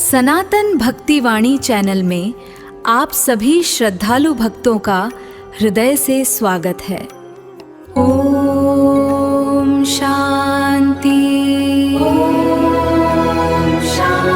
सनातन भक्तिवाणी चैनल में आप सभी श्रद्धालु भक्तों का हृदय से स्वागत है। ओम शांति, ओम शांति।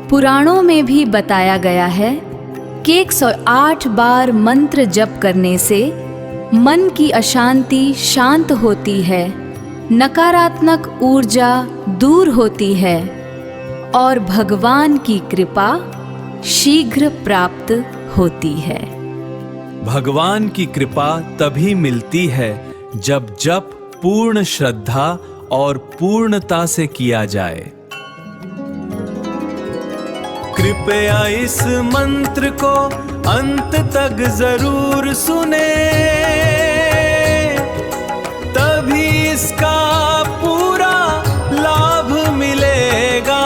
पुराणों में भी बताया गया है कि 108 बार मंत्र जप करने से मन की अशांति शांत होती है, नकारात्मक ऊर्जा दूर होती है और भगवान की कृपा शीघ्र प्राप्त होती है। भगवान की कृपा तभी मिलती है जब जप पूर्ण श्रद्धा और पूर्णता से किया जाए। कृपया इस मंत्र को अंत तक जरूर सुने, तभी इसका पूरा लाभ मिलेगा।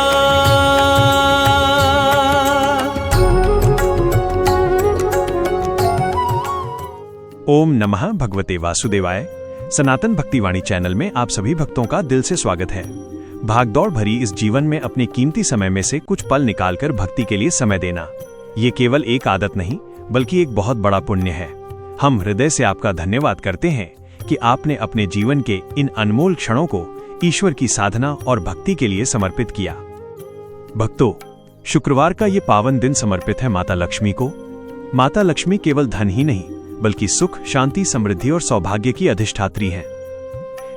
ओम नमः भगवते वासुदेवाय। सनातन भक्तिवाणी चैनल में आप सभी भक्तों का दिल से स्वागत है। भागदौड़ भरी इस जीवन में अपने कीमती समय में से कुछ पल निकालकर भक्ति के लिए समय देना, ये केवल एक आदत नहीं बल्कि एक बहुत बड़ा पुण्य है। हम हृदय से आपका धन्यवाद करते हैं कि आपने अपने जीवन के इन अनमोल क्षणों को ईश्वर की साधना और भक्ति के लिए समर्पित किया। भक्तों, शुक्रवार का ये पावन दिन समर्पित है माता लक्ष्मी को। माता लक्ष्मी केवल धन ही नहीं बल्कि सुख, शांति, समृद्धि और सौभाग्य की अधिष्ठात्री हैं।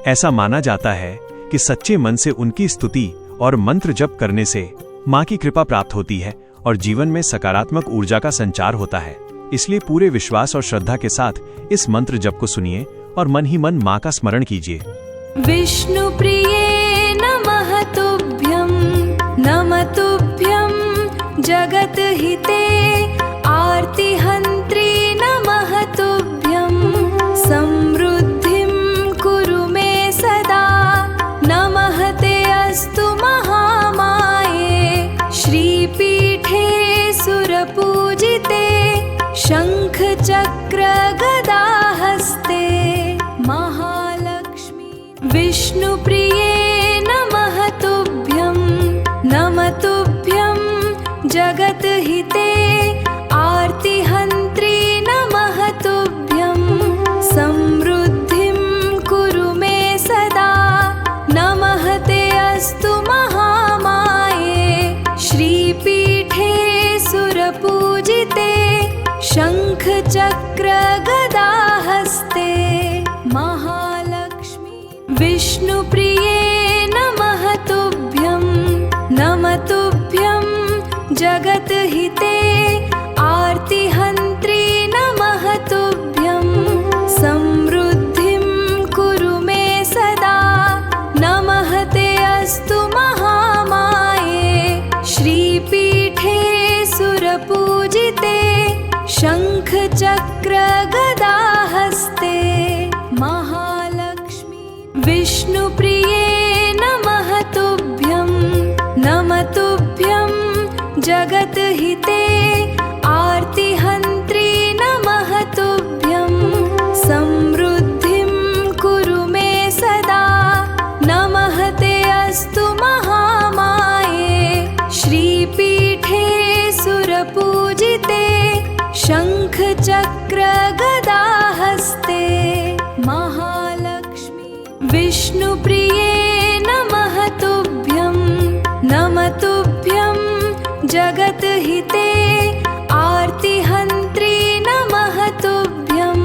ऐसा माना जाता है कि सच्चे मन से उनकी स्तुति और मंत्र जप करने से माँ की कृपा प्राप्त होती है और जीवन में सकारात्मक ऊर्जा का संचार होता है। इसलिए पूरे विश्वास और श्रद्धा के साथ इस मंत्र जप को सुनिए और मन ही मन माँ का स्मरण कीजिए। विष्णु प्रिये नमः तुभ्यं, नमः तुभ्यं जगत हिते, आरती हंत्री नमः तुभ्यं, समृद्धिं कुरु मे सदा, नमः ते अस्तु महामाये, श्रीपीठे सुरपूजिते, शंख चक्र गदा हस्ते, महालक्ष्मी। विष्णु प्रिये नमः तुभ्यं, नमः तुभ्यं जगत हिते, आरती हंत्री नमः तुभ्यं, समृद्धिं कुरु मे सदा, नमः ते अस्तु महामाये, श्रीपीठे सुरपूजिते, शंख चक्र गदा हस्ते, महालक्ष्मी। विष्णु प्रिये नमः तुभ्यं, नमः तुभ्यं जगत हिते, आरती हंत्री नमः तुभ्यं, समृद्धिं कुरु मे सदा, नमः ते अस्तु महामाये, श्रीपीठे सुरपूजिते, शंख चक्र गदा हस्ते, महालक्ष्मी। विष्णु प्रिये नमः तुभ्यं, नमः तुभ्यं जगत हिते, आरती हंत्री नमः तुभ्यं, समृद्धिं कुरु मे सदा, नमः ते अस्तु महामाये, श्रीपीठे सुरपूजिते, शंख चक्र गदा हस्ते, महालक्ष्मी। विष्णु प्रिये नमः तुभ्यं, नमः तुभ्यं जगत हिते, आरती हंत्री नमः तुभ्यं,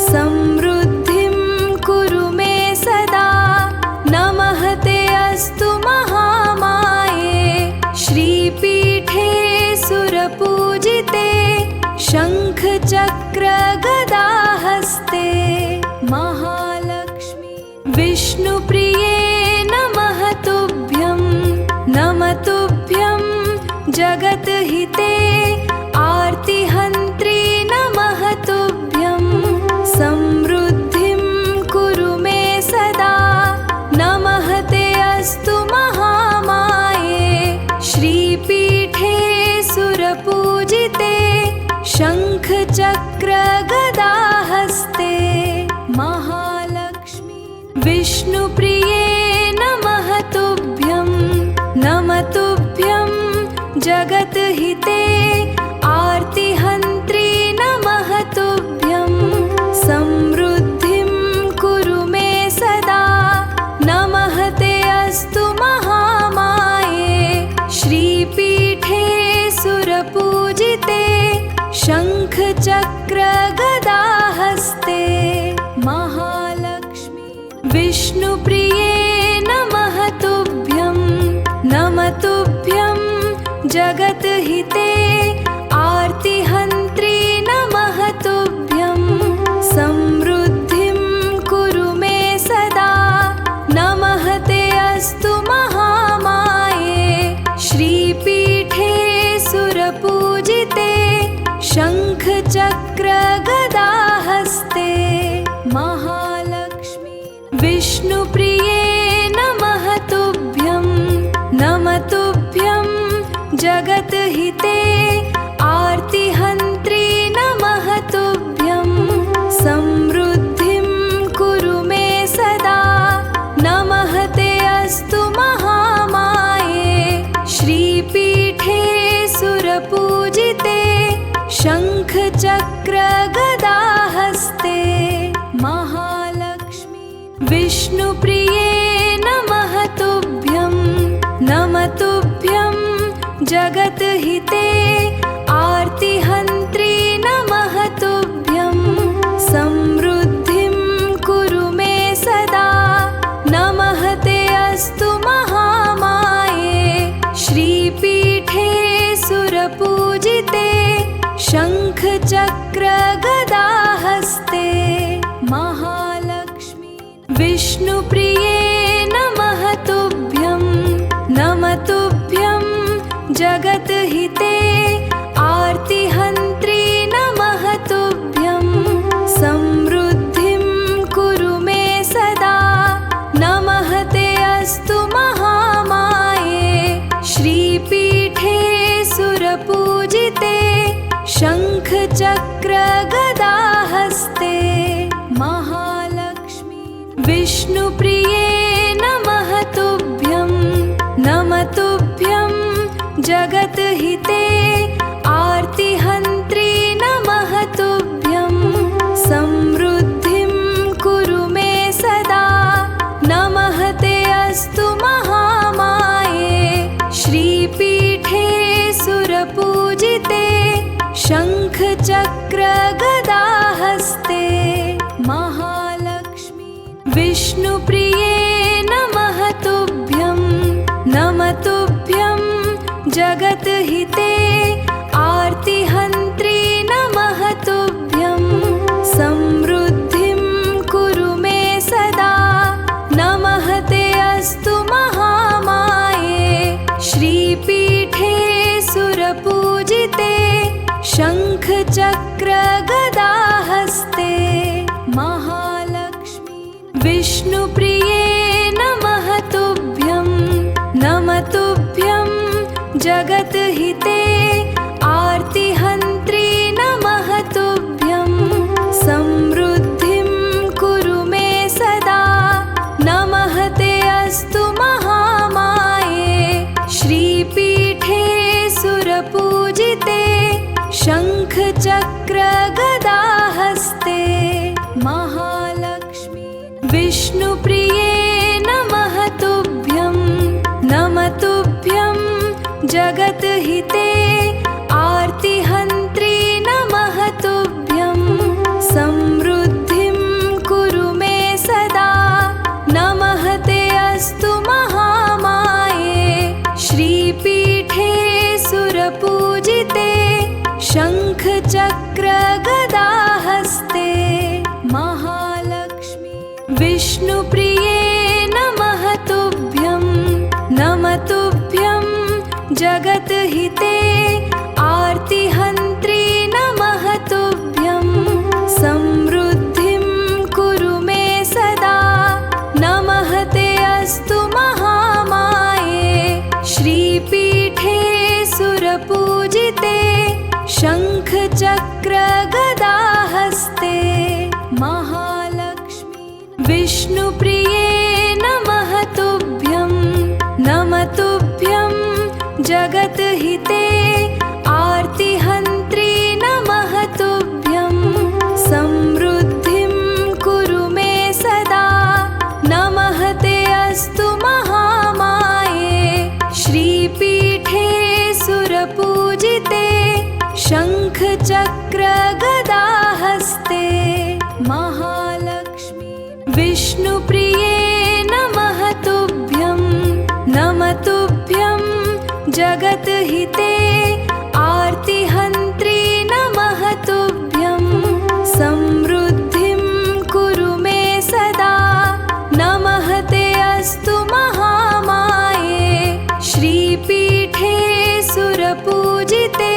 समृद्धिं कुरु मे सदा, नमः ते अस्तु महामाये, श्रीपीठे सुरपूजिते, शंख चक्र गदा हस्ते, महालक्ष्मी। विष्णु प्रिये नमः तुभ्यं, नमः तुभ्यं जगत हिते, आरती हंत्री नमः तुभ्यं, समृद्धिं कुरु मे सदा, नमः ते अस्तु महामाये, श्रीपीठे विष्णुप्रिये नमः तुभ्यं जगद्हिते आर्तिहन्त्री नमः तुभ्यं समृद्धिं कुरु मे सदा नमः ते अस्तु महामाये श्रीपीठे सुरपूजिते शङ्खचक्र गदाहस्ते महालक्ष्मी विष्णुप्रिये नमः तुभ्यं जगद्हिते आर्तिहन्त्री नमः तुभ्यं समृद्धिं कुरु मे सदा नमः ते अस्तु महामाये श्रीपीठे सुरपूजिते शङ्खचक्र गदाहस्ते महालक्ष्मी विष्णुप्रिये नमः तुभ्यं जगद्हिते आर्तिहन्त्री नमः तुभ्यं समृद्धिं कुरु मे सदा नमः ते अस्तु महामाये श्रीपीठे सुरपूजिते शङ्खचक्र गदाहस्ते महालक्ष्मी विष्णुप्रिये नमः तुभ्यं जगद्हिते आर्तिहन्त्री नमः तुभ्यं समृद्धिं कुरु मे सदा नमः ते अस्तु महामाये श्रीपीठे सुरपूजिते शङ्खचक्र गदाहस्ते महालक्ष्मी विष्णुप्रिये नमः तुभ्यं जगद्हिते आर्तिहन्त्री नमः तुभ्यं समृद्धिं कुरु मे सदा नमः ते अस्तु महामाये श्रीपीठे सुरपूजिते शङ्खचक्र गदाहस्ते महालक्ष्मी विष्णुप्रिये नमः तुभ्यं जगद्हिते आर्तिहन्त्री नमः तुभ्यं समृद्धिं कुरु मे सदा नमः ते अस्तु महामाये श्रीपीठे सुरपूजिते शङ्खचक्र गदाहस्ते महालक्ष्मी विष्णुप्रिये नमः तुभ्यं जगद्हिते आर्तिहन्त्री नमः तुभ्यं समृद्धिं कुरु मे सदा नमः ते अस्तु महामाये श्रीपीठे सुरपूजिते शङ्खचक्र गदाहस्ते महालक्ष्मी विष्णुप्रिये नमः तुभ्यं जगद्हिते आर्तिहन्त्री नमः तुभ्यं समृद्धिं कुरु मे सदा नमः ते अस्तु महामाये श्रीपीठे सुरपूजिते शङ्खचक्र गदाहस्ते महालक्ष्मी विष्णुप्रिये नमः तुभ्यं जगद्हिते आर्तिहन्त्री नमः तुभ्यं समृद्धिं कुरु मे सदा नमः ते अस्तु महामाये श्रीपीठे सुरपूजिते शङ्खचक्र गदाहस्ते महालक्ष्मी विष्णुप्रिये नमः तुभ्यं जगद्हिते आर्तिहन्त्री नमः तुभ्यं समृद्धिं कुरु मे सदा नमः ते अस्तु महामाये श्रीपीठे सुरपूजिते शङ्खचक्र गदाहस्ते महालक्ष्मी विष्णुप्रिये जगद्हिते आर्तिहन्त्री नमः तुभ्यं समृद्धिं कुरु मे सदा नमः ते अस्तु महामाये श्रीपीठे सुरपूजिते शङ्खचक्रगदाहस्ते महालक्ष्मी विष्णुप्रिये नमः तुभ्यं नमः तुभ्यं जगद्हिते आर्तिहन्त्री नमः तुभ्यं समृद्धिं कुरु मे सदा नमः ते अस्तु महामाये श्रीपीठे सुरपूजिते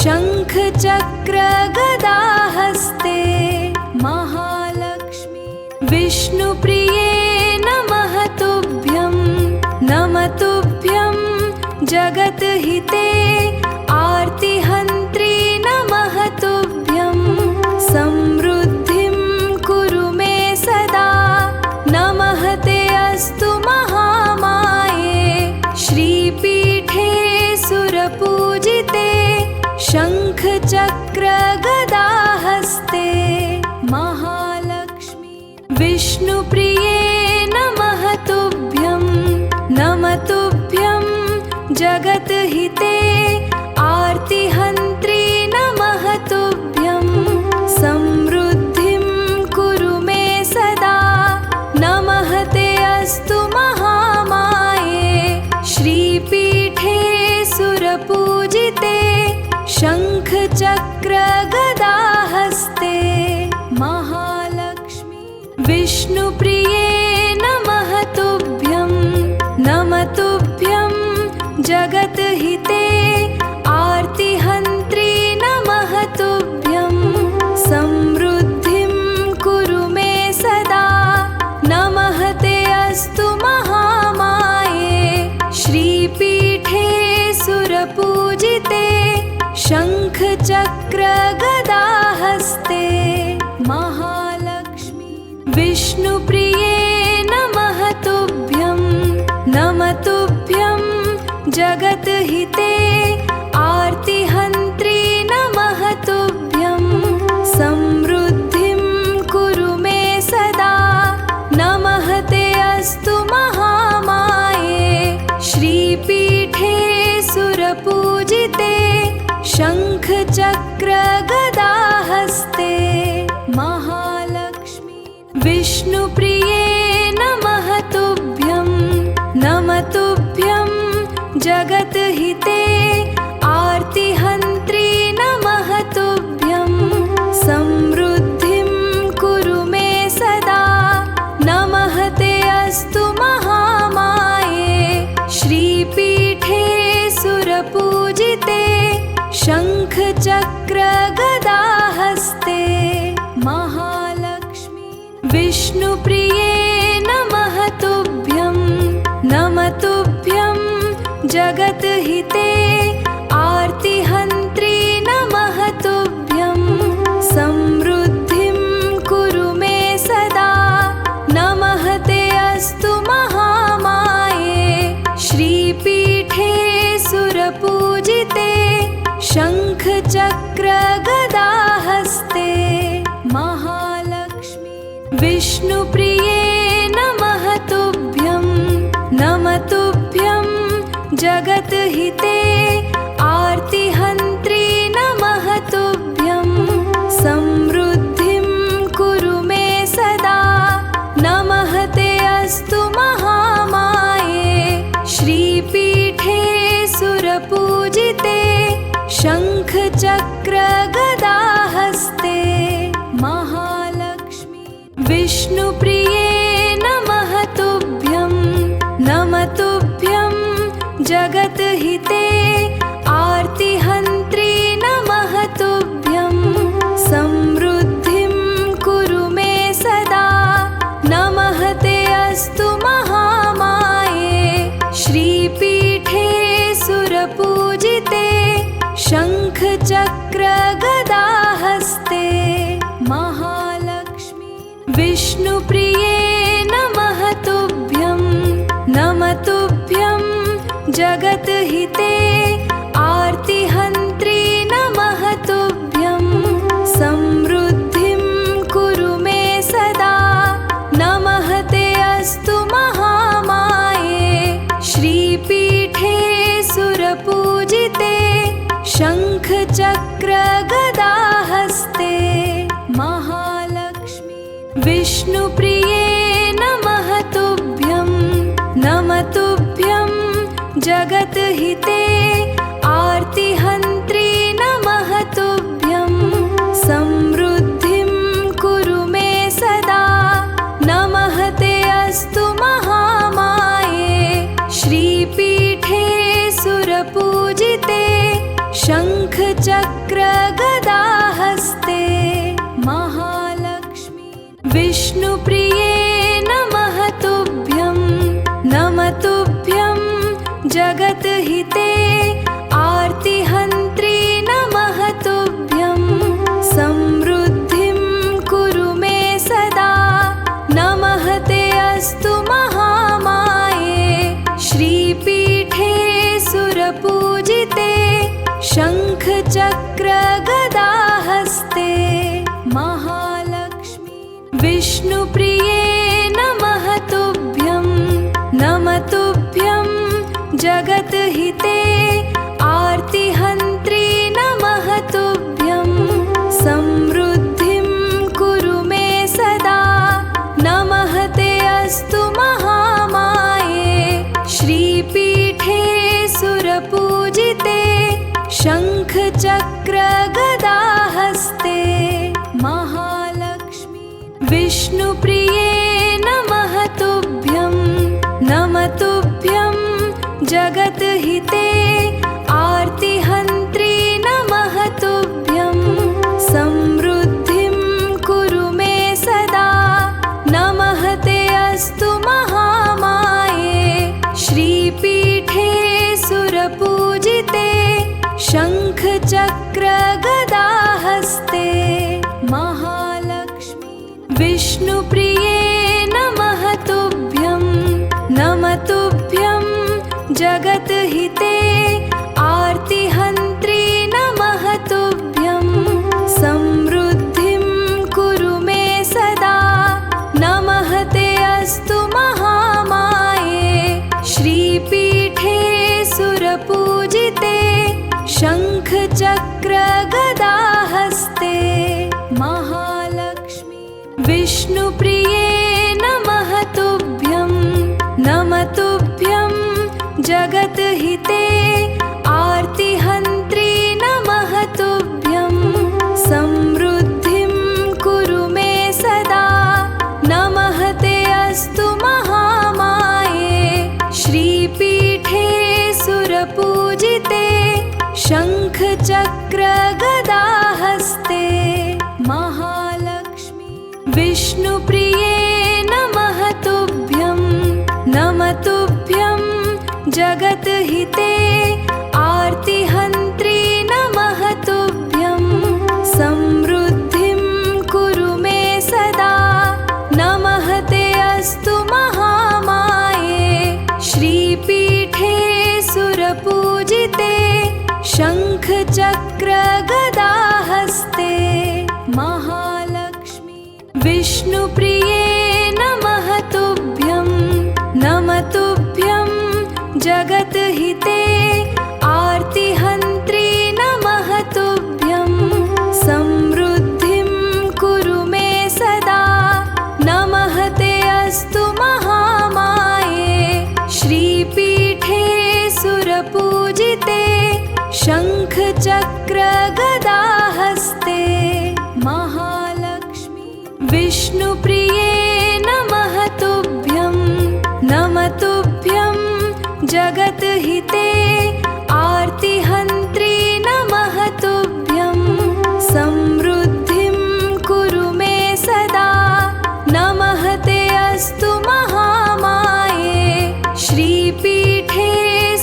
शङ्खचक्रगदाहस्ते महालक्ष्मी विष्णुप्रिये नमः तुभ्यं नमः तुभ्यं जगद्हिते आर्तिहन्त्री नमः तुभ्यं समृद्धिं कुरु मे सदा नमः ते अस्तु महामाये श्रीपीठे सुरपूजिते शङ्खचक्रगदाहस्ते महालक्ष्मी विष्णुप्रिये नमः तुभ्यं नमः तुभ्यं जगद्हिते आर्तिहन्त्री नमः तुभ्यं समृद्धिं कुरु मे सदा नमः ते अस्तु महामाये श्रीपीठे सुरपूजिते शङ्खचक्रगदाहस्ते महालक्ष्मी विष्णुप्रिये नमः तुभ्यं नमः तुभ्यं जगद्हिते आर्तिहन्त्री नमः तुभ्यं समृद्धिं कुरु मे सदा नमः ते अस्तु महामाये श्रीपीठे सुरपूजिते शङ्खचक्रगदाहस्ते महालक्ष्मी विष्णुप्रिये नमः तुभ्यं नमः तुभ्यं जगद्हिते आर्तिहन्त्री नमः तुभ्यं समृद्धिं कुरु मे सदा नमः ते अस्तु महामाये श्रीपीठे सुरपूजिते शङ्खचक्रगदाहस्ते महालक्ष्मी विष्णुप्रिये नमः तुभ्यं नमः तुभ्यं जगद्हिते आर्तिहन्त्री नमः तुभ्यं समृद्धिं कुरु मे सदा नमः ते अस्तु महामाये श्रीपीठे सुरपूजिते शङ्खचक्रगदाहस्ते महालक्ष्मी विष्णुप्रिये नमः तुभ्यं नमः तुभ्यं जगद्हिते आर्तिहन्त्री नमः तुभ्यं समृद्धिं कुरु मे सदा नमः ते अस्तु महामाये श्रीपीठे सुरपूजिते शङ्खचक्रगदाहस्ते महालक्ष्मी विष्णुप्रिये नमः तुभ्यं नमः तुभ्यं जगद्हिते आर्तिहन्त्री नमः तुभ्यं समृद्धिं कुरु मे सदा नमः ते अस्तु महामाये श्रीपीठे सुरपूजिते शङ्खचक्रगदाहस्ते महालक्ष्मी विष्णुप्रिये नमः तुभ्यं नमः तुभ्यं जगद्हिते आर्तिहन्त्री नमः तुभ्यं समृद्धिं कुरु मे सदा नमः ते अस्तु महामाये श्रीपीठे सुरपूजिते शङ्खचक्रगदाहस्ते महालक्ष्मी विष्णुप्रिये नमः तुभ्यं नमः तुभ्यं जगद्हिते शंख चक्र गदा हस्ते महालक्ष्मी। विष्णुप्रिये नमः तुभ्यं जगद्हिते आर्तिहन्त्री नमः तुभ्यं। समृद्धिं कुरु मे सदा नमः ते अस्तु महामाये। श्रीपीठे सुरपूजिते शंख चक्र गदा हस्ते महालक्ष्मी। विष्णुप्रिये नमः तुभ्यं जगद्हिते आर्तिहन्त्री नमः तुभ्यं। समृद्धिं कुरु मे सदा नमः ते अस्तु महामाये। श्रीपीठे सुरपूजिते शंख चक्र गदा हस्ते महालक्ष्मी। विष्णुप्रिये नमः तुभ्यं जगद्हिते आर्तिहन्त्री नमः तुभ्यं। समृद्धिं कुरु मे सदा नमः ते अस्तु महामाये। श्रीपीठे सुरपूजिते शंख चक्र गदा हस्ते महालक्ष्मी। विष्णुप्रिये नमः तुभ्यं जगद्हिते आर्तिहन्त्री नमः तुभ्यं। समृद्धिं कुरु मे सदा नमः ते अस्तु महामाये। श्रीपीठे सुरपूजिते शंख चक्र गदा हस्ते महालक्ष्मी। विष्णुप्रिये नमः तुभ्यं जगद्हिते आर्तिहन्त्री नमः तुभ्यं। समृद्धिं कुरु मे सदा नमः ते अस्तु महामाये। श्रीपीठे सुरपूजिते शंख चक्र गदा हस्ते महालक्ष्मी। विष्णुप्रिये नमः तुभ्यं जगद्हिते आर्तिहन्त्री नमः तुभ्यं। समृद्धिं कुरु मे सदा नमः ते अस्तु महामाये। श्रीपीठे सुरपूजिते शंख चक्र गदा हस्ते महालक्ष्मी। विष्णुप्रिये नमः तुभ्यं जगद्हिते आर्तिहन्त्री नमः तुभ्यं। समृद्धिं कुरु मे सदा नमः ते अस्तु महामाये। श्रीपीठे सुरपूजिते शंख चक्र गदा हस्ते महालक्ष्मी। विष्णुप्रिये नमः तुभ्यं जगद्हिते आर्तिहन्त्री नमः तुभ्यं। समृद्धिं कुरु मे सदा नमः ते अस्तु महामाये। श्रीपीठे सुरपूजिते शंख चक्र गदा हस्ते महालक्ष्मी। विष्णुप्रिये नमः तुभ्यं जगद्हिते आर्तिहन्त्री नमः तुभ्यं। समृद्धिं कुरु मे सदा नमः ते अस्तु महामाये। श्रीपीठे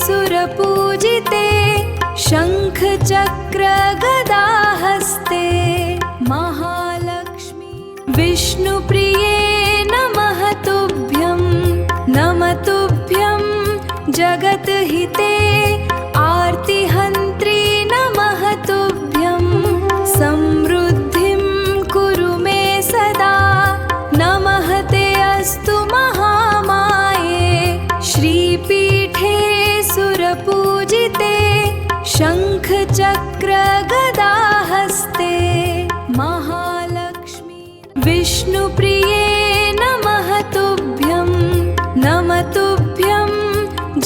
सुरपूजिते शंख चक्र गदा हस्ते महालक्ष्मी। विष्णुप्रिये नमः तुभ्यं जगद्हिते आर्तिहन्त्री नमः तुभ्यं। समृद्धिं कुरु मे सदा नमः ते अस्तु महामाये। श्रीपीठे सुरपूजिते शंख चक्र गदा हस्ते महालक्ष्मी। विष्णुप्रिये नमः तुभ्यं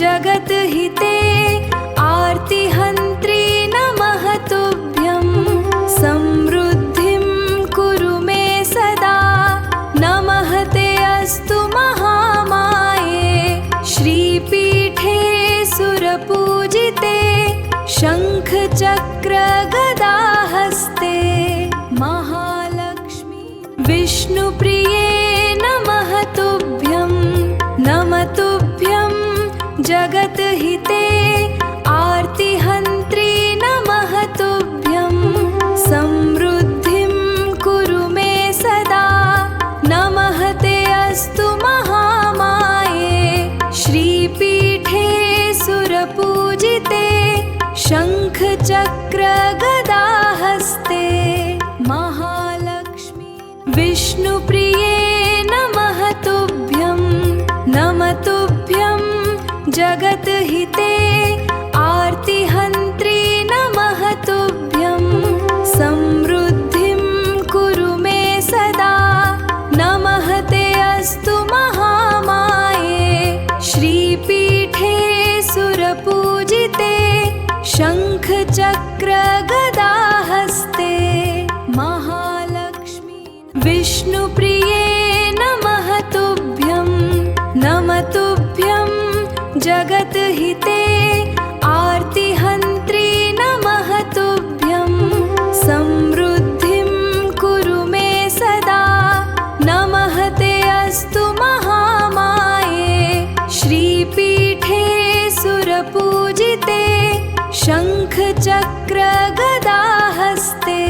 जगद्हिते आर्तिहन्त्री नमः तुभ्यं। समृद्धिं कुरु मे सदा नमः ते अस्तु महामाये। श्रीपीठे सुरपूजिते शंख चक्र गदा हस्ते महालक्ष्मी। विष्णुप्रिये नमः तुभ्यं जगद्हिते आर्तिहन्त्री नमः तुभ्यं। समृद्धिं कुरु मे सदा नमः ते अस्तु महामाये। श्रीपीठे सुरपूजिते शंख चक्र गदा हस्ते महालक्ष्मी। विष्णुप्रिये नमः तुभ्यं जगद्हिते आर्तिहन्त्री नमः तुभ्यं। समृद्धिं कुरु मे सदा नमः ते अस्तु महामाये। श्रीपीठे सुरपूजिते शंख चक्र गदा हस्ते महालक्ष्मी। विष्णुप्रिये नमः तुभ्यं जगद्हिते आर्तिहन्त्री नमः तुभ्यं। समृद्धिं कुरु मे सदा नमः ते अस्तु महामाये। श्रीपीठे सुरपूजिते शंख चक्र गदा हस्ते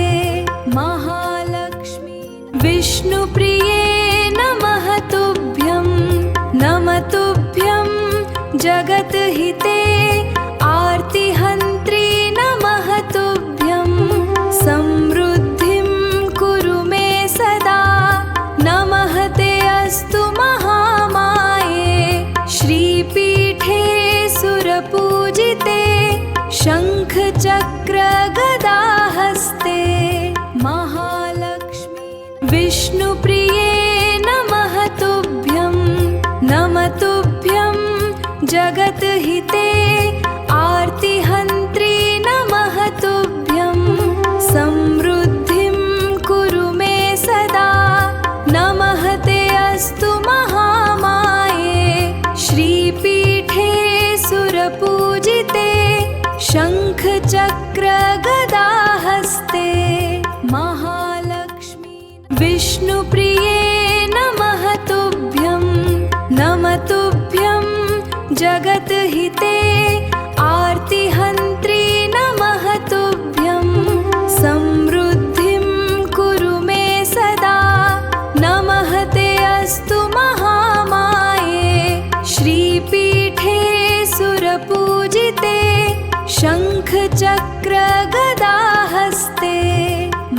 महालक्ष्मी। विष्णुप्रिये नमः तुभ्यं जगद्हिते आर्तिहन्त्री नमः तुभ्यं। समृद्धिं कुरु मे सदा नमः ते अस्तु महामाये। श्रीपीठे सुरपूजिते शंख चक्र गदा हस्ते महालक्ष्मी। विष्णुप्रिये नमः तुभ्यं जगद्हिते आर्तिहन्त्री नमः तुभ्यं। समृद्धिं कुरु मे सदा नमः ते अस्तु महामाये। श्रीपीठे सुरपूजिते शंख चक्र गदा हस्ते महालक्ष्मी। विष्णुप्रिये नमः तुभ्यं जगद्हिते आर्तिहन्त्री नमः तुभ्यं। समृद्धिं कुरु मे सदा नमः ते अस्तु महामाये। श्रीपीठे सुरपूजिते शंख चक्र गदा हस्ते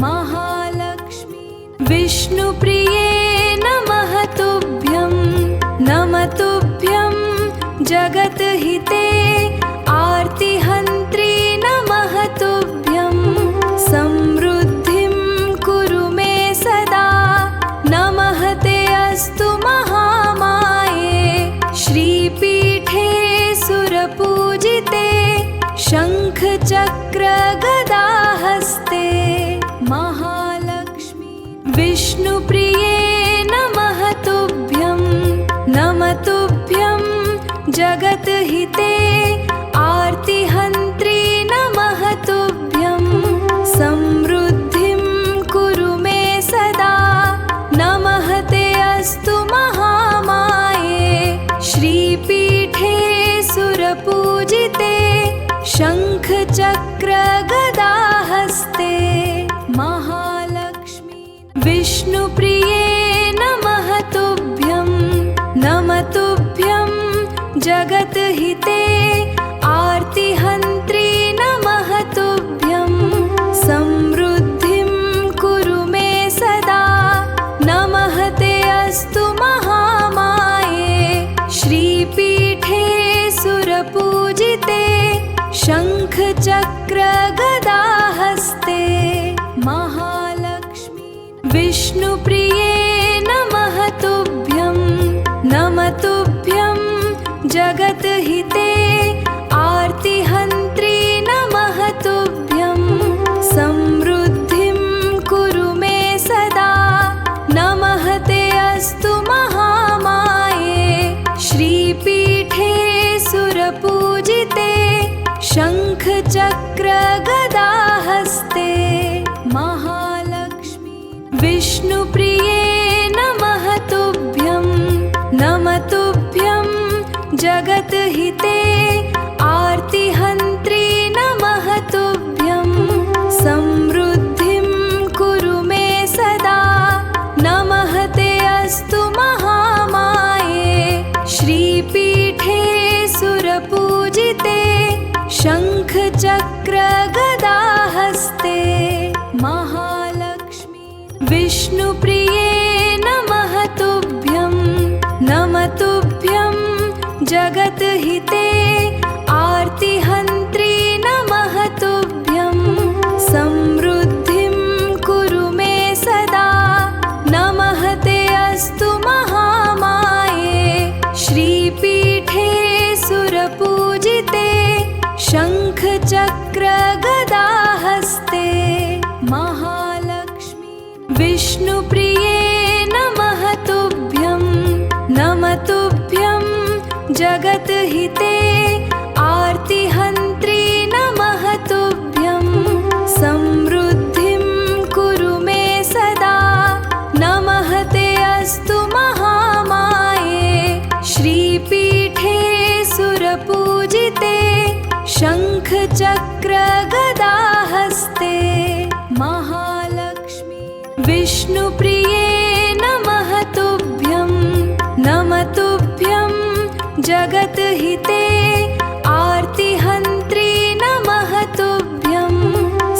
महालक्ष्मी। विष्णुप्रिये नमः तुभ्यं जगद्हिते आर्तिहन्त्री नमः तुभ्यं। समृद्धिं कुरु मे सदा नमः ते अस्तु महामाये। श्रीपीठे सुरपूजिते शंख चक्र गदा हस्ते महालक्ष्मी। विष्णुप्रिये नमः तुभ्यं जगद्हिते आर्तिहन्त्री नमः तुभ्यं। समृद्धिं कुरु मे सदा नमः ते अस्तु महामाये। श्रीपीठे सुरपूजिते शंख चक्र गदा हस्ते महालक्ष्मी। विष्णुप्रिये नमः तुभ्यं जगद्हिते आर्तिहन्त्री नमः तुभ्यं। समृद्धिं कुरु मे सदा नमः ते अस्तु महामाये। श्रीपीठे सुरपूजिते शंख चक्र गदा हस्ते महालक्ष्मी। विष्णुप्रिये नमः तुभ्यं, नमः तुभ्यं जगद्हिते आर्तिहन्त्री नमः तुभ्यं। समृद्धिं कुरु मे सदा, नमः ते अस्तु महामाये। श्रीपीठे सुरपूजिते शंख चक्र गदा हस्ते महालक्ष्मी। विष्णुप्रिये नमः तुभ्यं, नमः तुभ्यं जगद्हिते आर्तिहन्त्री नमः तुभ्यं। समृद्धिं कुरु मे सदा, नमः ते अस्तु महामाये। श्रीपीठे सुरपूजिते शंख चक्र गदा हस्ते महालक्ष्मी। विष्णुप्रिये नमः तुभ्यं, नमः तुभ्यं जगद्हिते आर्तिहन्त्री नमः तुभ्यं। समृद्धिं कुरु मे सदा, नमः ते अस्तु महामाये। श्रीपीठे सुरपूजिते शंख चक्र गदा हस्ते महालक्ष्मी। विष्णुप्रिये नमः तुभ्यं, नमः तुभ्यं जगद्हिते आर्तिहन्त्री नमः तुभ्यं। समृद्धिं कुरु मे सदा, नमः ते अस्तु महामाये। श्रीपीठे सुरपूजिते शंख चक्र गदा हस्ते महालक्ष्मी। विष्णुप्रिये नमः तुभ्यं, नमः तुभ्यं जगद्हिते आर्तिहन्त्री नमः तुभ्यं।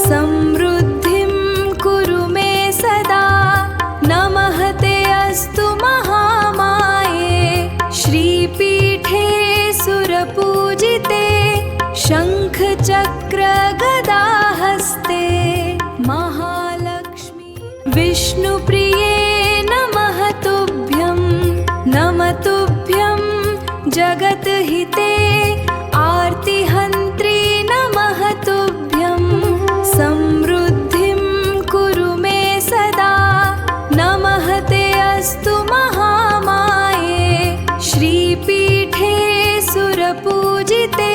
समृद्धिं कुरु मे सदा, नमः ते अस्तु महामाये। श्रीपीठे सुरपूजिते शंख चक्र गदा हस्ते महालक्ष्मी। विष्णुप्रिये नमः तुभ्यं, नमः तुभ्यं जगद्हिते आर्तिहन्त्री नमः तुभ्यं। समृद्धिं कुरु मे सदा, नमः ते अस्तु महामाये। श्रीपीठे सुरपूजिते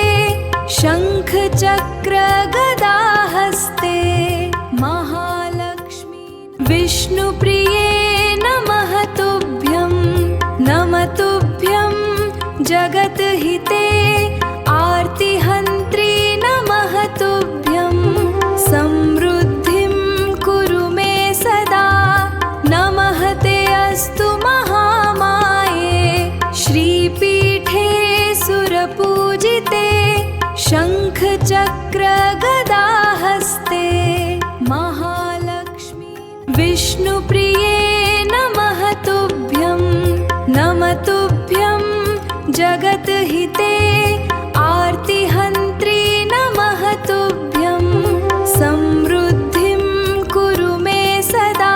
शंख चक्र गदा हस्ते महालक्ष्मी। विष्णुप्रिये नमः तुभ्यं, नमः तुभ्यं जगद्हिते आर्तिहन्त्री नमः तुभ्यं। समृद्धिं कुरु मे सदा, नमः ते अस्तु महामाये। श्रीपीठे सुरपूजिते शंख चक्र गदा हस्ते महालक्ष्मी। विष्णुप्रिये नमः तुभ्यं, नमः तुभ्यं जगद्हिते आर्तिहन्त्री नमः तुभ्यं। समृद्धिं कुरु मे सदा,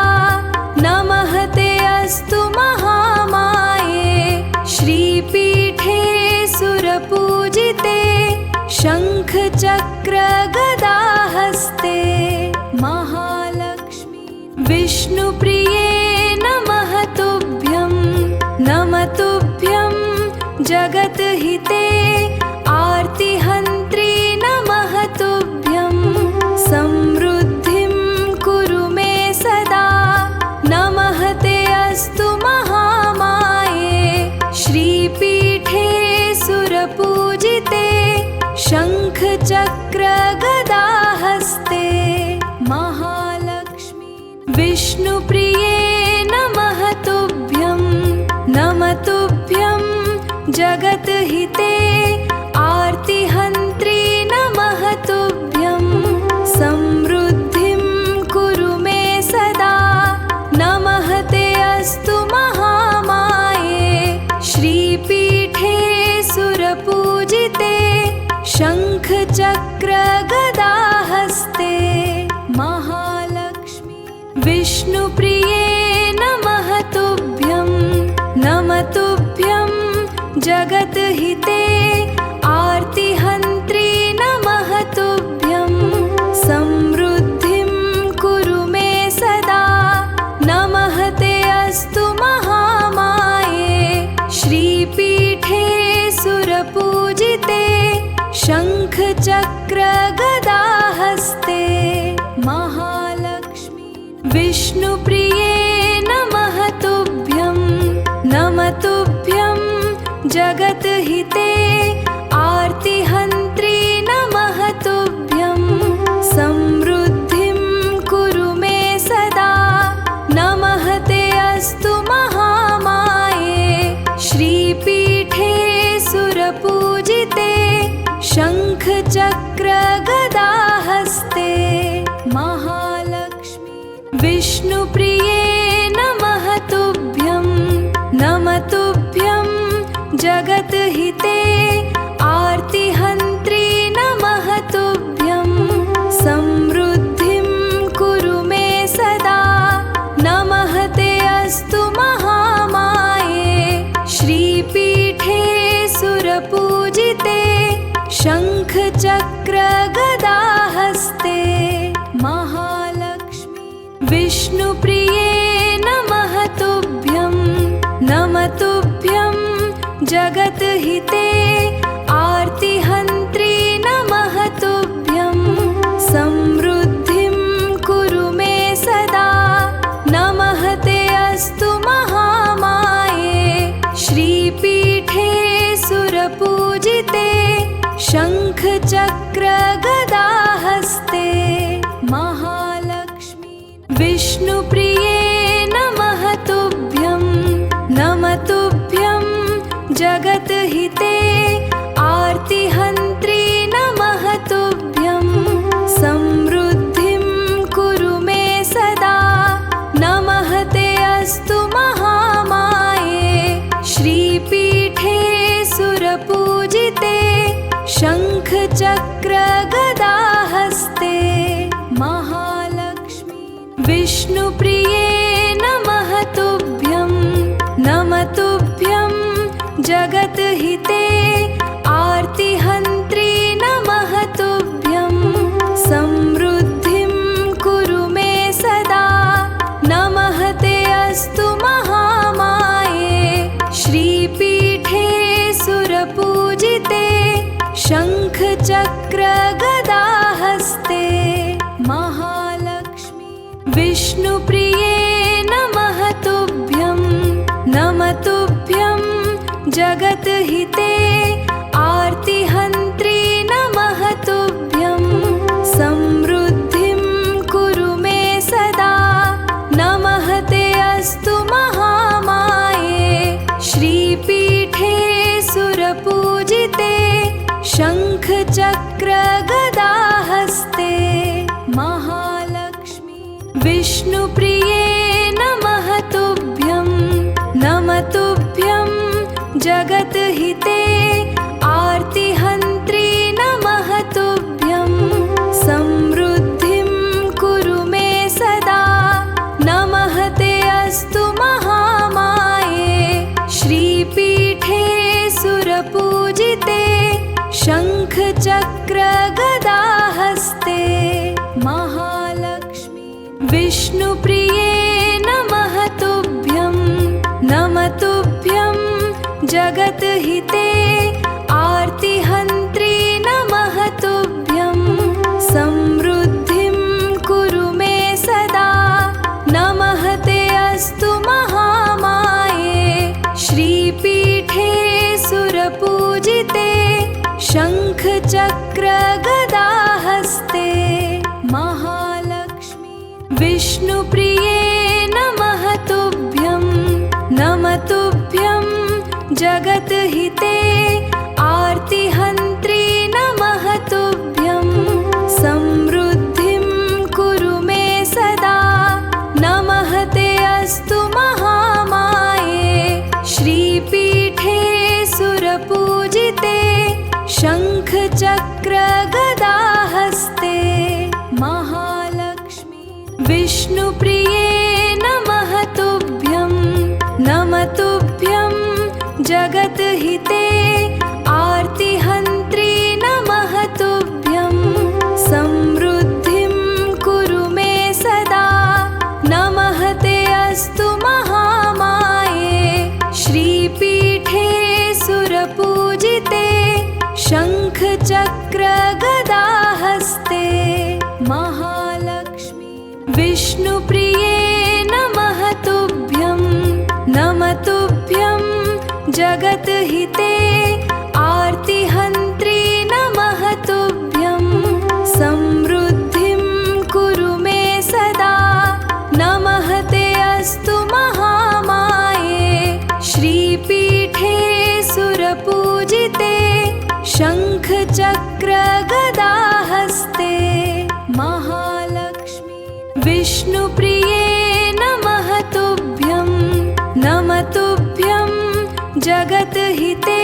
नमः ते अस्तु महामाये। श्रीपीठे सुरपूजिते शंख चक्र गदा हस्ते महालक्ष्मी। विष्णुप्रिये नमः तुभ्यं, नमः तुभ्यं जगद्हिते आर्तिहन्त्री नमः तुभ्यं। समृद्धिं कुरु मे सदा, नमः ते अस्तु महामाये। श्रीपीठे सुरपूजिते शंख चक्र गदा हस्ते महालक्ष्मी। विष्णुप्रिये नमः तुभ्यं, नमः तुभ्यं जगद्हिते आर्तिहन्त्री नमः तुभ्यं। समृद्धिं कुरु मे सदा, नमः ते अस्तु महामाये। श्रीपीठे सुरपूजिते शंख चक्र गदा हस्ते महालक्ष्मी। विष्णुप्रिये नमः तुभ्यं, नमः तुभ्यं जगद्हिते आर्तिहन्त्री नमः तुभ्यं। समृद्धिं कुरु मे सदा, नमः ते अस्तु महामाये। श्रीपीठे सुरपूजिते शंख चक्र गदा हस्ते महालक्ष्मी। विष्णुप्रिये नमः तुभ्यं, नमः तुभ्यं जगद्हिते आर्तिहन्त्री नमः तुभ्यं। समृद्धिं कुरु मे सदा, नमः ते अस्तु महामाये। श्रीपीठे सुरपूजिते शंख चक्र गदा हस्ते महालक्ष्मी। विष्णुप्रिये नमः तुभ्यं, नमः तुभ्यं जगद्हिते आर्तिहन्त्री नमः तुभ्यं। समृद्धिं कुरु मे सदा, नमः ते अस्तु महामाये। श्रीपीठे सुरपूजिते शंख चक्र गदा हस्ते महालक्ष्मी। विष्णुप्रिये नमः तुभ्यं, नमः तुभ्यं जगद्हिते आर्तिहन्त्री नमः तुभ्यं। समृद्धिं कुरु मे सदा, नमः ते अस्तु महामाये। श्रीपीठे सुरपूजिते शंख चक्र गदा हस्ते महालक्ष्मी। विष्णुप्रिये नमः तुभ्यं, नमः तुभ्यं जगद्हिते आर्तिहन्त्री नमः तुभ्यं। समृद्धिं कुरु मे सदा, नमः ते अस्तु महामाये। श्रीपीठे सुरपूजिते शंख चक्र गदा हस्ते महालक्ष्मी। विष्णुप्रिये नमः तुभ्यं, नमः तुभ्यं जगद्हिते आर्तिहन्त्री नमः तुभ्यं। समृद्धिं कुरु मे सदा, नमः ते अस्तु महामाये। श्रीपीठे सुरपूजिते शंख चक्र गदा हस्ते महालक्ष्मी। विष्णुप्रिये नमः तुभ्यं, नमः तुभ्यं जगद्हिते आर्तिहन्त्री नमः तुभ्यं। समृद्धिं कुरु मे सदा, नमः ते अस्तु महामाये। श्रीपीठे सुरपूजिते शंख चक्र गदा हस्ते महालक्ष्मी। विष्णुप्रिये नमः तुभ्यं, नमः तुभ्यं जगद्हिते आर्तिहन्त्री नमः तुभ्यं। समृद्धिं कुरु मे सदा, नमः ते अस्तु महामाये। श्रीपीठे सुरपूजिते शंख चक्र गदा हस्ते महालक्ष्मी। विष्णुप्रिये नमः तुभ्यं, नमः तुभ्यं जगद्हिते आर्तिहन्त्री नमः तुभ्यं। समृद्धिं कुरु मे सदा, नमः ते अस्तु महामाये। श्रीपीठे सुरपूजिते शंख चक्र गदा हस्ते महालक्ष्मी। विष्णुप्रिये नमः तुभ्यं, नमः तुभ्यं जगद्हिते आर्तिहन्त्री नमः तुभ्यं। समृद्धिं कुरु मे सदा, नमः ते अस्तु महामाये। श्रीपीठे सुरपूजिते शंख चक्र चक्र गदा हस्ते महालक्ष्मी विष्णुप्रिये नमः तुभ्यं जगद्हिते आर्तिहन्त्री नमः तुभ्यं समृद्धिं कुरु मे सदा नमः ते अस्तु महामाये श्रीपीठे सुरपूजिते शंख चक्र गदा हस्ते महालक्ष्मी विष्णुप्रिये नमः तुभ्यं जगद्हिते आर्तिहन्त्री नमः तुभ्यं समृद्धिं कुरु मे सदा नमः ते अस्तु महामाये श्रीपीठे सुरपूजिते शंख चक्र गदा हस्ते महालक्ष्मी विष्णुप्रिये नमः तुभ्यं जगद्हिते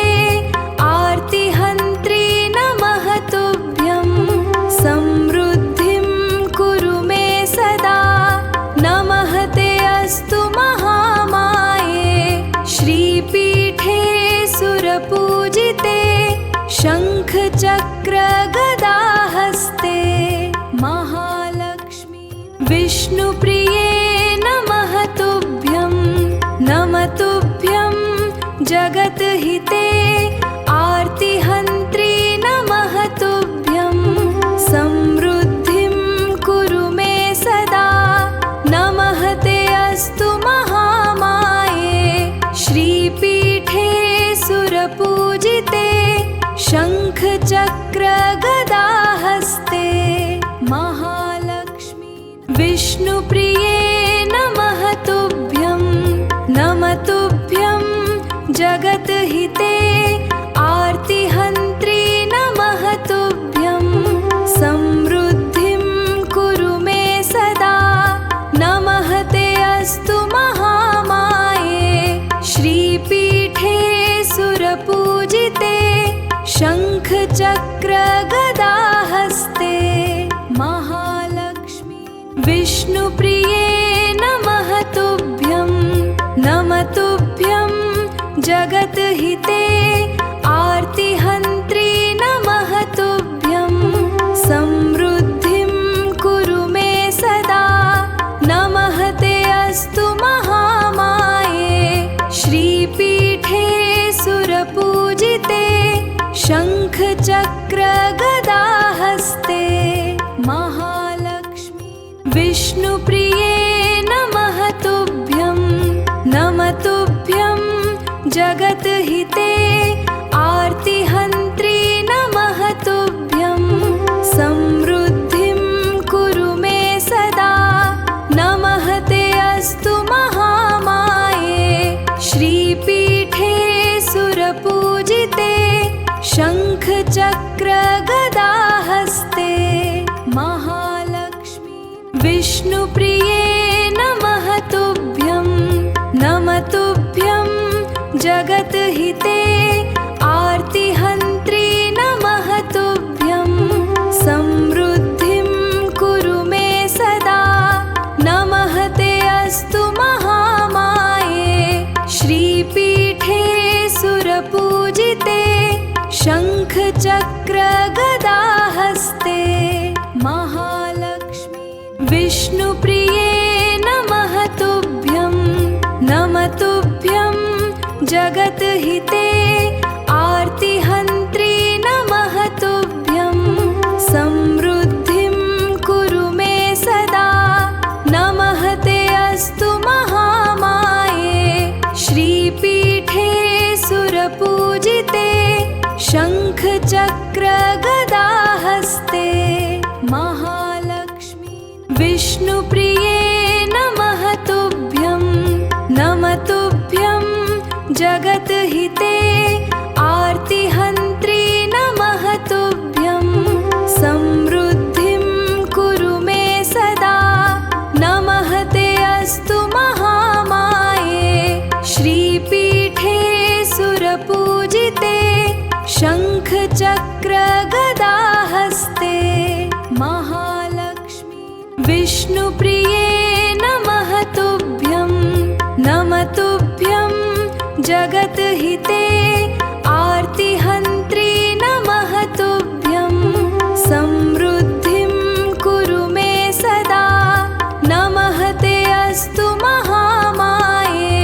आर्तिहन्त्री नमः तुभ्यं समृद्धिं कुरु मे सदा नमः ते अस्तु महामाये श्रीपीठे सुरपूजिते शंख चक्र गदा हस्ते महालक्ष्मी विष्णुप्रिये नमः तुभ्यं जगद्हिते आर्तिहन्त्री नमः तुभ्यं समृद्धिं कुरु मे सदा नमः ते अस्तु महामाये श्रीपीठे सुरपूजिते शंख चक्र गदा हस्ते महालक्ष्मी विष्णुप्रिये नमः तुभ्यं जगद्हिते आर्तिहन्त्री नमः तुभ्यं समृद्धिं कुरु मे सदा नमः ते अस्तु महामाये श्रीपीठे सुरपूजिते शंख चक्र गदा हस्ते महालक्ष्मी विष्णुप्रिये नमः तुभ्यं जगद्हिते आर्तिहन्त्री नमः तुभ्यं समृद्धिं कुरु मे सदा नमः ते अस्तु महामाये श्रीपीठे सुरपूजिते शंख चक्र गदा हस्ते महालक्ष्मी विष्णुप्रिये नमः तुभ्यं जगद्हिते आर्तिहन्त्री नमः तुभ्यं समृद्धिं कुरु मे सदा नमः ते अस्तु महामाये श्रीपीठे सुरपूजिते शंख चक्र गदा हस्ते महालक्ष्मी विष्णुप्रिये नमः तुभ्यं जगद्हिते आर्तिहन्त्री नमः तुभ्यं समृद्धिं कुरु मे सदा नमः ते अस्तु महामाये श्रीपीठे सुरपूजिते शंख चक्र गदा हस्ते महालक्ष्मी विष्णुप्रिये नमः तुभ्यं जगद्हिते आर्तिहन्त्री नमः तुभ्यं समृद्धिं कुरु मे सदा नमः ते अस्तु महामाये श्रीपीठे सुरपूजिते शंख चक्र गदा हस्ते महालक्ष्मी विष्णुप्रिये नमः तुभ्यं जगद्हिते आर्तिहन्त्री नमः तुभ्यं समृद्धिं कुरु मे सदा नमः ते अस्तु महामाये श्रीपीठे सुरपूजिते शंख गदाहस्ते महालक्ष्मी विष्णुप्रिये नमः तुभ्यं जगद्हिते आर्तिहन्त्री नमः तुभ्यं समृद्धिं कुरु मे सदा नमः ते अस्तु महामाये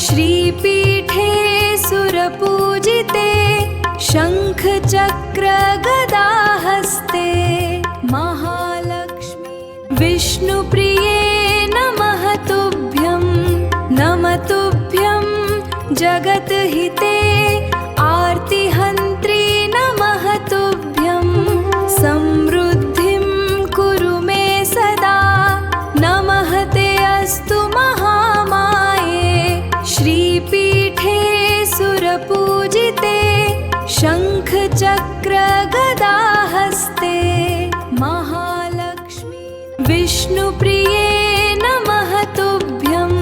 श्रीपीठे सुरपूजिते शङ्खचक्र गदाहस्ते महालक्ष्मी विष्णुप्रिये नमः तुभ्यं जगद्हिते आर्तिहन्त्री नमः तुभ्यं समृद्धिं कुरु मे सदा नमः ते अस्तु महामाये श्रीपीठे सुरपूजिते शङ्खचक्र गदाहस्ते महालक्ष्मी विष्णुप्रिये नमः तुभ्यं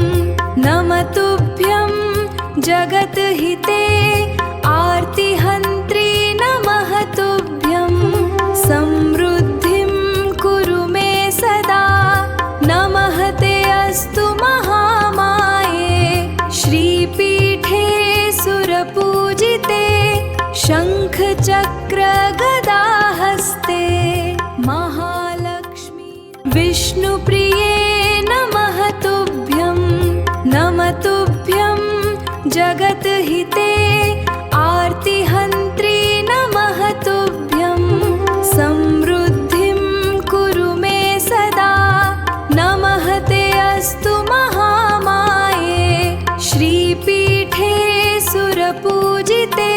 जगद्हिते आर्तिहन्त्री नमः तुभ्यं समृद्धिं कुरु मे सदा नमः ते अस्तु महामाये श्रीपीठे सुरपूजिते शङ्खचक्र गदाहस्ते महालक्ष्मी विष्णुप्रिये नमः तुभ्यं जगद्हिते आर्तिहन्त्री नमः तुभ्यं समृद्धिं कुरु मे सदा नमः ते अस्तु महामाये श्रीपीठे सुरपूजिते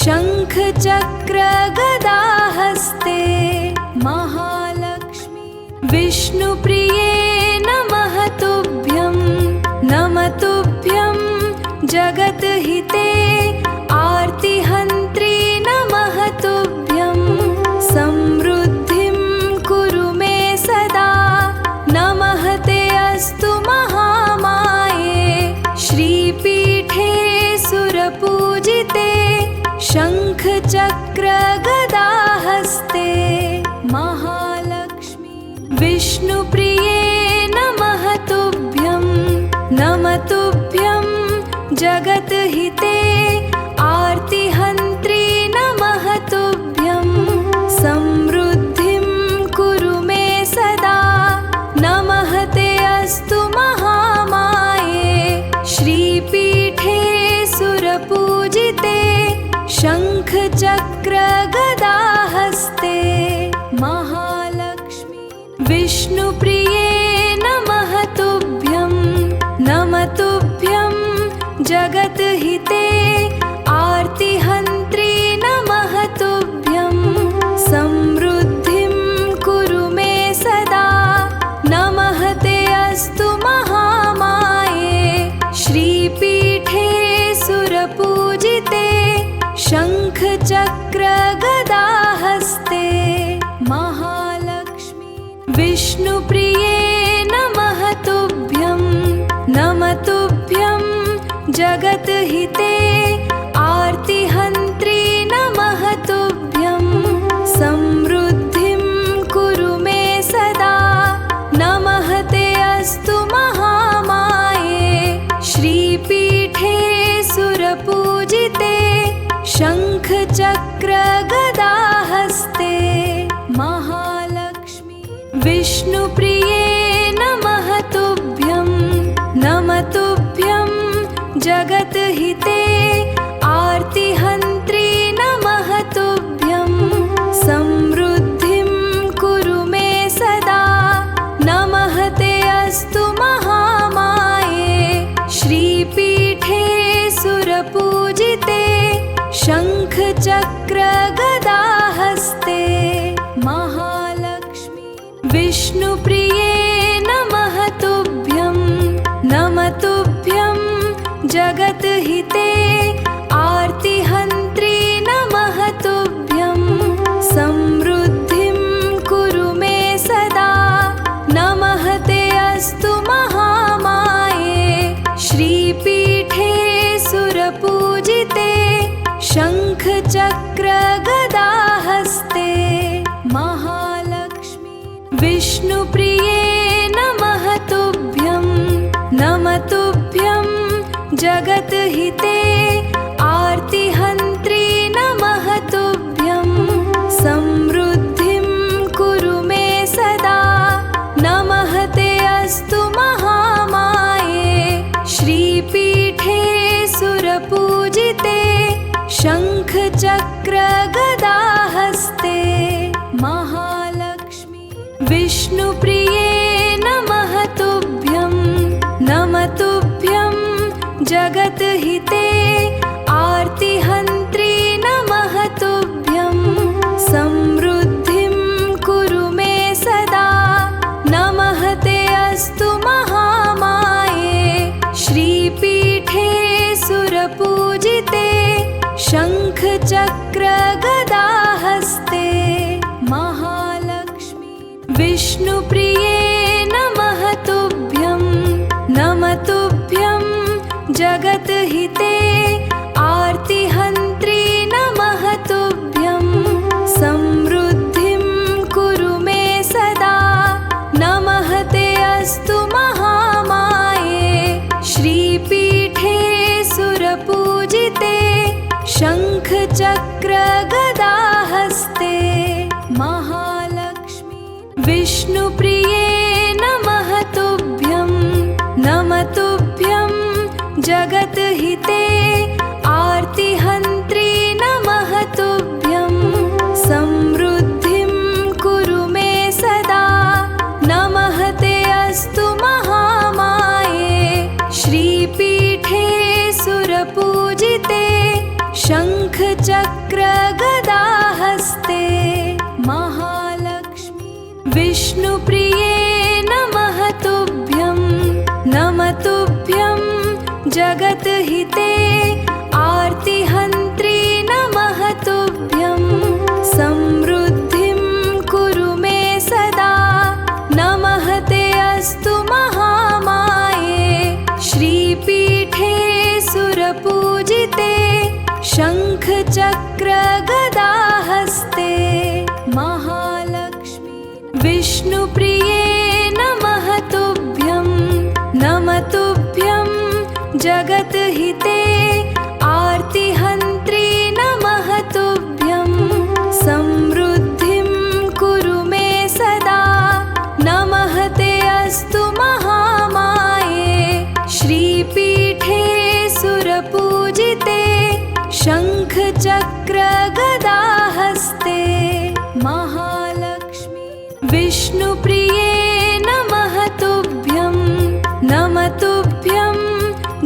शङ्खचक्र गदाहस्ते महालक्ष्मी विष्णुप्रिये नमः तुभ्यं जगद्हिते आर्तिहन्त्री नमः तुभ्यं समृद्धिं कुरु मे सदा नमः ते अस्तु महामाये श्रीपीठे सुरपूजिते शङ्खचक्र गदाहस्ते महालक्ष्मी विष्णुप्रिये नमः तुभ्यं जगद्हिते आर्तिहन्त्री नमः तुभ्यं समृद्धिं कुरु मे सदा नमः ते अस्तु महामाये श्रीपीठे सुरपूजिते शङ्खचक्र गदाहस्ते महालक्ष्मी विष्णुप्रिये नमः तुभ्यं जगद्हिते आर्तिहन्त्री नमः तुभ्यं समृद्धिं कुरु मे सदा नमः ते अस्तु महामाये श्रीपीठे सुरपूजिते शङ्खचक्र गदाहस्ते महालक्ष्मी विष्णुप्रिये नमः तुभ्यं जगद्हिते आर्तिहन्त्री नमः तुभ्यं समृद्धिं कुरु मे सदा नमः ते अस्तु महामाये श्रीपीठे सुरपूजिते शङ्खचक्र गदाहस्ते महालक्ष्मी विष्णुप्रिये नमः तुभ्यं जगद्हिते आर्तिहन्त्री नमः तुभ्यं समृद्धिं कुरु मे सदा नमः ते अस्तु महामाये श्रीपीठे सुरपूजिते शङ्खचक्र गदाहस्ते महालक्ष्मी विष्णुप्रिये नमः तुभ्यं जगद्हिते आर्तिहन्त्री नमः तुभ्यं समृद्धिं कुरु मे सदा नमः ते अस्तु महामाये श्रीपीठे सुरपूजिते शङ्खचक्र विष्णुप्रिये नमः तुभ्यं जगद्हिते आर्तिहन्त्री नमः तुभ्यं समृद्धिं कुरु मे सदा नमः ते अस्तु महामाये श्रीपीठे सुरपूजिते शङ्खचक्रगदाहस्ते महालक्ष्मी विष्णुप्रिये नमः तुभ्यं जगद्हिते आर्तिहन्त्री नमः तुभ्यं समृद्धिं कुरु मे सदा नमः ते अस्तु महामाये श्रीपीठे सुरपूजिते शङ्खचक्रगदाहस्ते महालक्ष्मी विष्णुप्रिये नमः तुभ्यं जगद्हिते आर्तिहन्त्री नमः तुभ्यं समृद्धिं कुरु मे सदा नमः ते अस्तु महामाये श्रीपीठे सुरपूजिते शङ्खचक्रगदाहस्ते महालक्ष्मी विष्णुप्रिये नमः तुभ्यं जगद्हिते आर्तिहन्त्री नमः तुभ्यं समृद्धिं कुरु मे सदा नमः ते अस्तु महामाये श्रीपीठे सुरपूजिते शङ्खचक्रगदाहस्ते महालक्ष्मी विष्णुप्रिये नमः तुभ्यं जगद्हिते आर्तिहन्त्री नमः तुभ्यं समृद्धिं कुरु मे सदा नमः ते अस्तु महामाये श्रीपीठे सुरपूजिते शङ्खचक्रगदाहस्ते महालक्ष्मी विष्णुप्रिये नमः तुभ्यं जगद्हिते आर्तिहन्त्री नमः तुभ्यं समृद्धिं कुरु मे सदा नमः ते अस्तु महामाये श्रीपीठे सुरपूजिते शङ्खचक्रगदाहस्ते महालक्ष्मी विष्णुप्रिये नमः तुभ्यं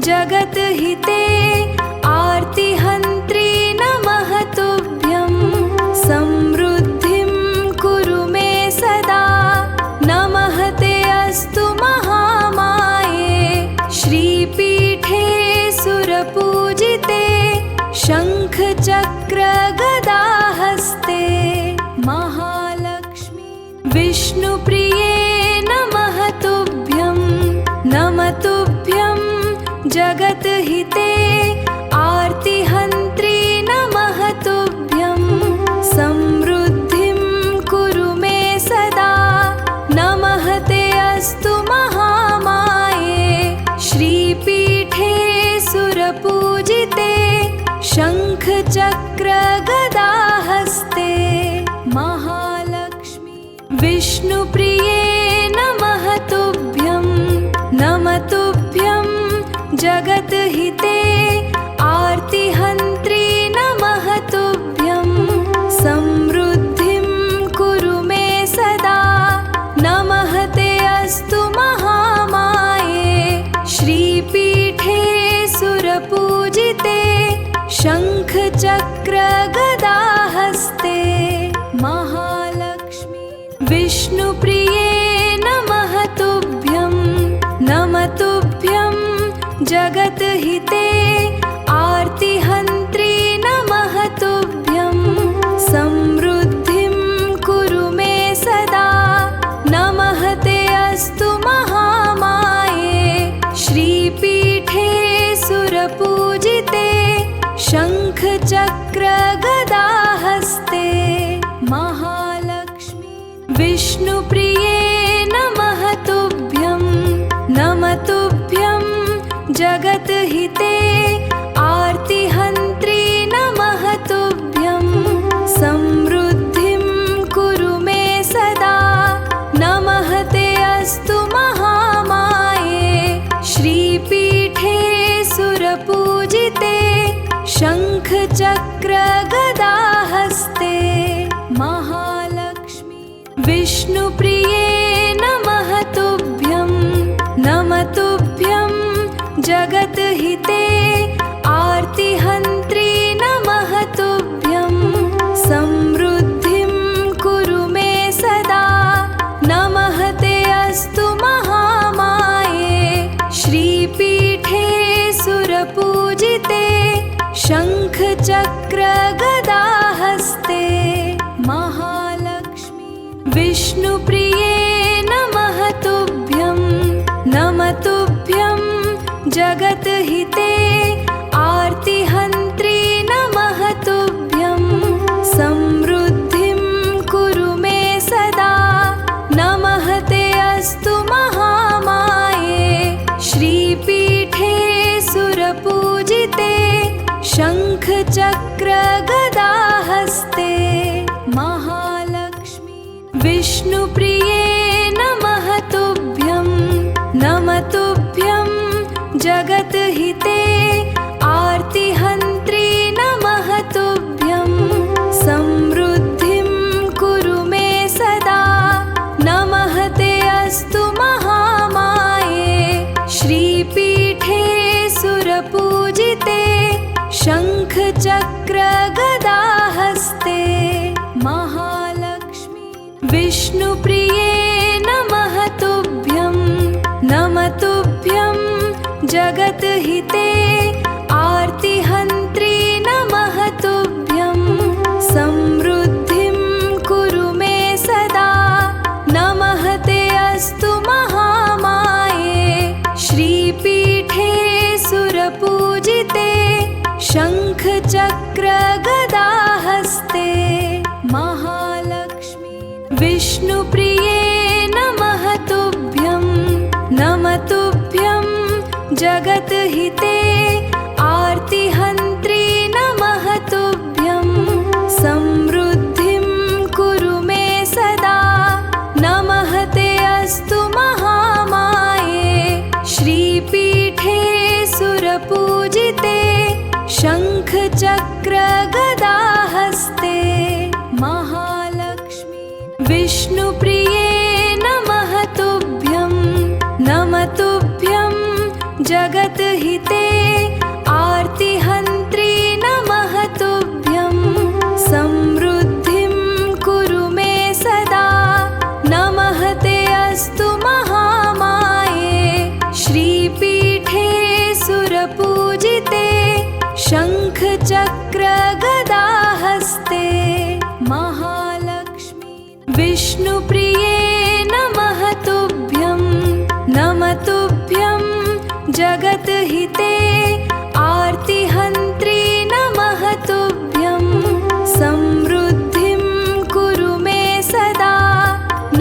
जगद्हिते आर्तिहन्त्री नमः तुभ्यं समृद्धिं कुरु मे सदा नमः ते अस्तु महामाये श्रीपीठे सुरपूजिते शङ्खचक्रगदाहस्ते महालक्ष्मी विष्णुप्रिये नमः तुभ्यं जगद्हिते आर्तिहन्त्री नमः तुभ्यं समृद्धिं कुरु मे सदा नमः ते अस्तु महामाये श्रीपीठे सुरपूजिते शङ्खचक्रगदाहस्ते महालक्ष्मी विष्णुप्रिये नमः तुभ्यं जगद्हिते आर्तिहन्त्री नमः तुभ्यं समृद्धिं कुरु मे सदा नमः ते अस्तु महामाये श्रीपीठे सुरपूजिते शङ्खचक्रगदाहस्ते महालक्ष्मी विष्णुप्रिये विष्णुप्रिये नमः तुभ्यं जगद्हिते आर्तिहन्त्री नमः तुभ्यं समृद्धिं कुरु मे सदा नमः ते अस्तु महामाये श्रीपीठे सुरपूजिते शङ्खचक्रगदाहस्ते महालक्ष्मी विष्णुप्रिये नमः तुभ्यं जगद्हिते आर्तिहन्त्री नमः तुभ्यं समृद्धिं कुरु मे सदा नमः ते अस्तु महामाये श्रीपीठे सुरपूजिते शङ्खचक्रगदाहस्ते महालक्ष्मी विष्णुप्रिये नमः तुभ्यं जगद्हिते आर्तिहन्त्री नमः तुभ्यं समृद्धिं कुरु मे सदा नमः ते अस्तु महामाये श्रीपीठे सुरपूजिते शङ्खचक्रगदाहस्ते महालक्ष्मी विष्णुप्रिये नमः तुभ्यं जगद्हिते आर्तिहन्त्री नमः तुभ्यं समृद्धिं कुरु मे सदा नमः ते अस्तु महामाये श्रीपीठे सुरपूजिते शङ्खचक्रगदाहस्ते महालक्ष्मी विष्णुप्रिये नमः तुभ्यं जगद्हिते आर्तिहन्त्री नमः तुभ्यं समृद्धिं कुरु मे सदा नमः ते अस्तु महामाये श्रीपीठे सुरपूजिते शङ्खचक्रगदाहस्ते महालक्ष्मी विष्णुप्रिये नमः तुभ्यं जगद्हिते आर्तिहन्त्री नमः तुभ्यं समृद्धिं कुरु मे सदा नमः ते अस्तु महामाये श्रीपीठे सुरपूजिते शङ्खचक्रगदाहस्ते महालक्ष्मी विष्णुप्रिये नमः तुभ्यं जगद्हिते आर्तिहन्त्री नमः तुभ्यं समृद्धिं कुरु मे सदा नमः ते अस्तु महामाये श्रीपीठे सुरपूजिते शङ्खचक्रगदाहस्ते महालक्ष्मी विष्णुप्रिये नमः तुभ्यं जगद्हिते आर्तिहन्त्री नमः तुभ्यं समृद्धिं कुरु मे सदा नमः ते अस्तु महामाये श्रीपीठे सुरपूजिते शङ्खचक्रगदाहस्ते महालक्ष्मी विष्णुप्रिये नमः तुभ्यं जगद्हिते आर्तिहन्त्री नमः तुभ्यं समृद्धिं कुरु मे सदा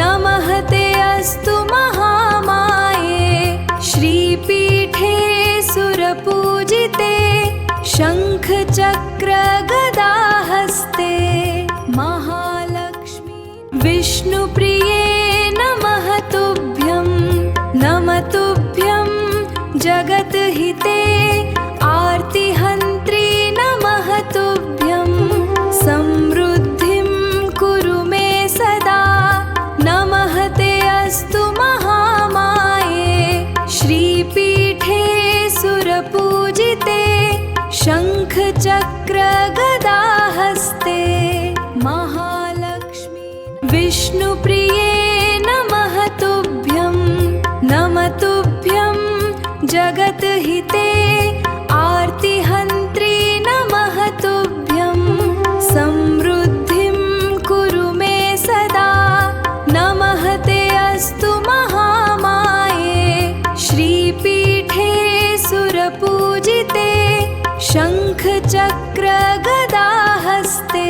नमः ते अस्तु महामाये श्रीपीठे सुरपूजिते शङ्खचक्रगदाहस्ते महालक्ष्मी विष्णुप्रिये नमः तुभ्यं जगद्हिते आर्तिहन्त्री नमः तुभ्यं समृद्धिं कुरु मे सदा नमः ते अस्तु महामाये श्रीपीठे सुरपूजिते शङ्खचक्रगदाहस्ते महालक्ष्मी विष्णुप्रिये नमः तुभ्यं जगद्हिते आर्तिहन्त्री नमः तुभ्यं समृद्धिं कुरु मे सदा नमः ते अस्तु महामाये श्रीपीठे सुरपूजिते शङ्खचक्रगदाहस्ते महालक्ष्मी जगद्हिते आर्तिहन्त्री नमः तुभ्यं समृद्धिं कुरु मे सदा नमः ते अस्तु महामाये श्रीपीठे सुरपूजिते शङ्खचक्रगदाहस्ते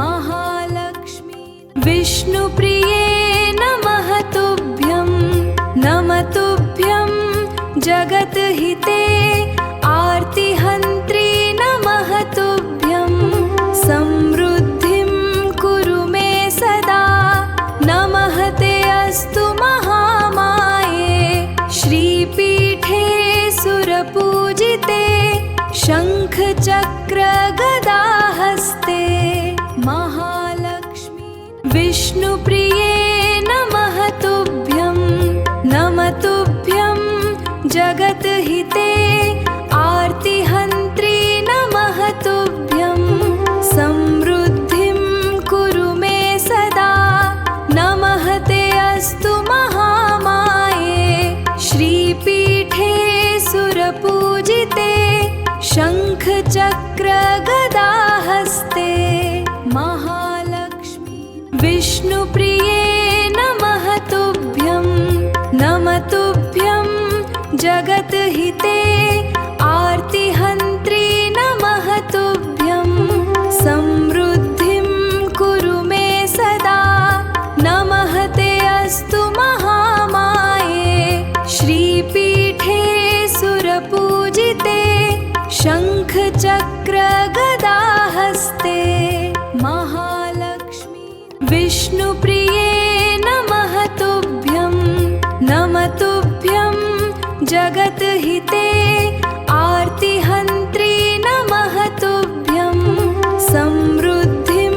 महालक्ष्मी विष्णुप्रिये गदाहस्ते महालक्ष्मी विष्णुप्रिये नमः तुभ्यं जगद्हिते आर्तिहन्त्री नमः तुभ्यं समृद्धिं कुरु मे सदा नमः ते अस्तु महामाये श्रीपीठे सुरपूजिते शङ्खचक्रगदाहस्ते महालक्ष्मी विष्णुप्रिये नमः तुभ्यं जगद्हिते आर्तिहन्त्री नमः तुभ्यं समृद्धिं कुरु मे सदा नमः ते अस्तु महामाये श्रीपीठे सुरपूजिते शङ्खचक्रगदाहस्ते महालक्ष्मी विष्णुप्रिये नमः तुभ्यं जगद्हिते आर्तिहन्त्री नमः तुभ्यं समृद्धिं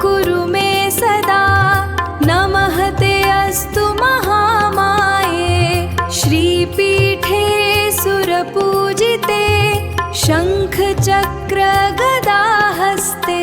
कुरु मे सदा नमः ते अस्तु महामाये श्रीपीठे सुरपूजिते शङ्खचक्रगदाहस्ते